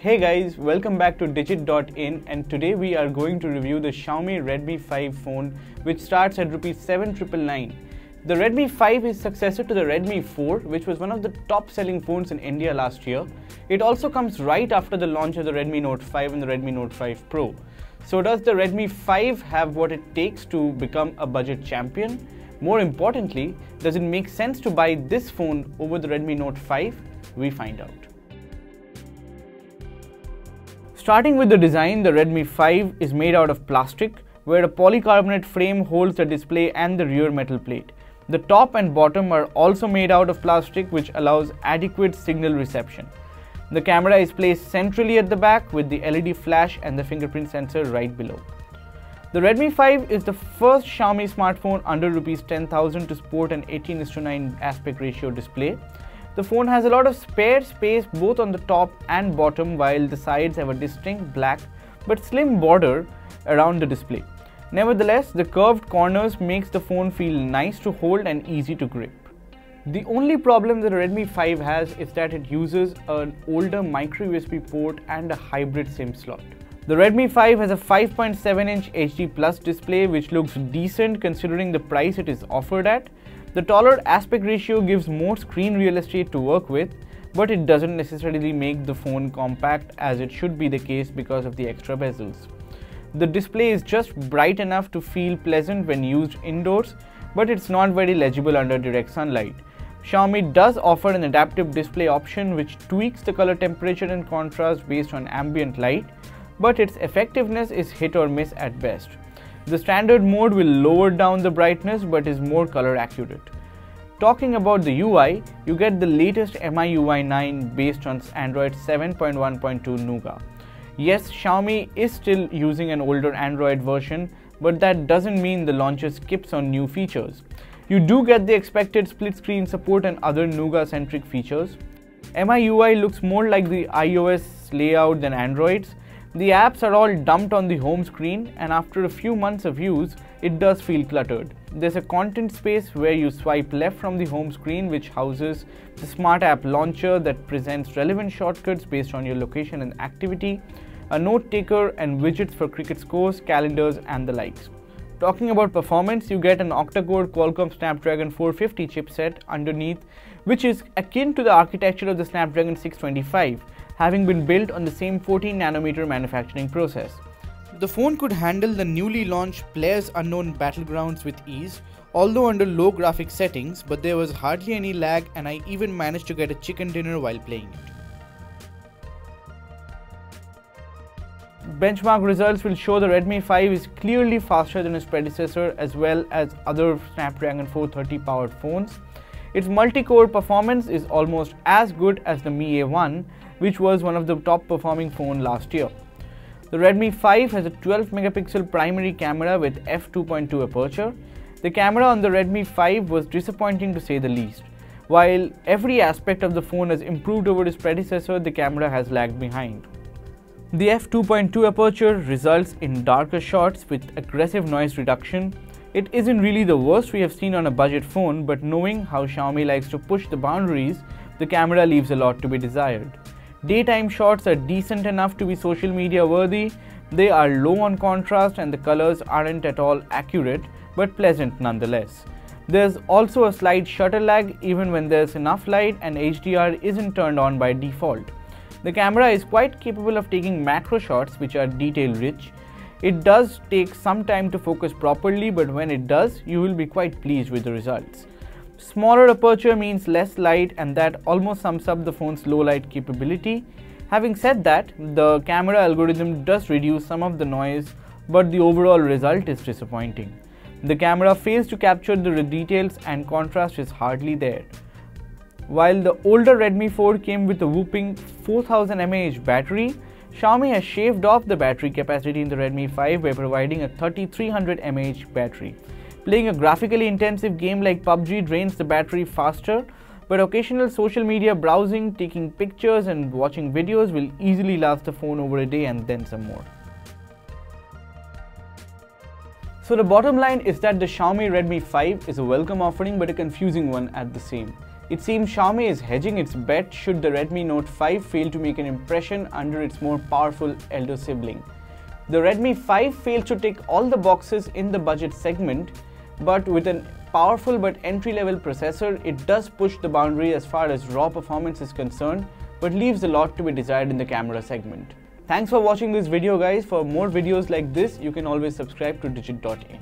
Hey guys, welcome back to digit.in, and today we are going to review the Xiaomi Redmi 5 phone, which starts at Rs 7,999. The Redmi 5 is successor to the Redmi 4, which was one of the top selling phones in India last year. It also comes right after the launch of the Redmi Note 5 and the Redmi Note 5 Pro. So does the Redmi 5 have what it takes to become a budget champion? More importantly, does it make sense to buy this phone over the Redmi Note 5? We find out. Starting with the design, the Redmi 5 is made out of plastic, where a polycarbonate frame holds the display and the rear metal plate. The top and bottom are also made out of plastic, which allows adequate signal reception. The camera is placed centrally at the back with the LED flash and the fingerprint sensor right below. The Redmi 5 is the first Xiaomi smartphone under Rs 10,000 to sport an 18:9 aspect ratio display. The phone has a lot of spare space both on the top and bottom, while the sides have a distinct black but slim border around the display. Nevertheless, the curved corners makes the phone feel nice to hold and easy to grip. The only problem that the Redmi 5 has is that it uses an older micro USB port and a hybrid SIM slot. The Redmi 5 has a 5.7-inch HD Plus display, which looks decent considering the price it is offered at. The taller aspect ratio gives more screen real estate to work with, but it doesn't necessarily make the phone compact, as it should be the case because of the extra bezels. The display is just bright enough to feel pleasant when used indoors, but it's not very legible under direct sunlight. Xiaomi does offer an adaptive display option which tweaks the color temperature and contrast based on ambient light, but its effectiveness is hit or miss at best. The standard mode will lower down the brightness but is more color accurate. Talking about the UI, you get the latest MIUI 9 based on Android 7.1.2 Nougat. Yes, Xiaomi is still using an older Android version, but that doesn't mean the launcher skips on new features. You do get the expected split screen support and other Nougat-centric features. MIUI looks more like the iOS layout than Android's. The apps are all dumped on the home screen, and after a few months of use, it does feel cluttered. There's a content space where you swipe left from the home screen, which houses the Smart App Launcher that presents relevant shortcuts based on your location and activity, a note taker, and widgets for cricket scores, calendars, and the likes. Talking about performance, you get an octa-core Qualcomm Snapdragon 450 chipset underneath, which is akin to the architecture of the Snapdragon 625, having been built on the same 14nm manufacturing process. The phone could handle the newly launched PlayerUnknown's Battlegrounds with ease, although under low graphics settings, but there was hardly any lag, and I even managed to get a chicken dinner while playing it. Benchmark results will show the Redmi 5 is clearly faster than its predecessor as well as other Snapdragon 430 powered phones. Its multi-core performance is almost as good as the Mi A1, which was one of the top performing phones last year. The Redmi 5 has a 12 megapixel primary camera with f2.2 aperture. The camera on the Redmi 5 was disappointing to say the least. While every aspect of the phone has improved over its predecessor, the camera has lagged behind. The f2.2 aperture results in darker shots with aggressive noise reduction. It isn't really the worst we have seen on a budget phone, but knowing how Xiaomi likes to push the boundaries, the camera leaves a lot to be desired. Daytime shots are decent enough to be social media worthy. They are low on contrast and the colors aren't at all accurate, but pleasant nonetheless. There's also a slight shutter lag even when there's enough light, and HDR isn't turned on by default. The camera is quite capable of taking macro shots which are detail rich. It does take some time to focus properly, but when it does, you will be quite pleased with the results. Smaller aperture means less light, and that almost sums up the phone's low light capability. Having said that, the camera algorithm does reduce some of the noise, but the overall result is disappointing. The camera fails to capture the details and contrast is hardly there. While the older Redmi 4 came with a whopping 4000 mAh battery, Xiaomi has shaved off the battery capacity in the Redmi 5 by providing a 3300 mAh battery. Playing a graphically intensive game like PUBG drains the battery faster, but occasional social media browsing, taking pictures and watching videos will easily last the phone over a day and then some more. So the bottom line is that the Xiaomi Redmi 5 is a welcome offering but a confusing one at the same. It seems Xiaomi is hedging its bet should the Redmi Note 5 fail to make an impression under its more powerful elder sibling. The Redmi 5 fails to tick all the boxes in the budget segment, but with a powerful but entry-level processor, it does push the boundary as far as raw performance is concerned, but leaves a lot to be desired in the camera segment. Thanks for watching this video, guys. For more videos like this, you can always subscribe to digit.in.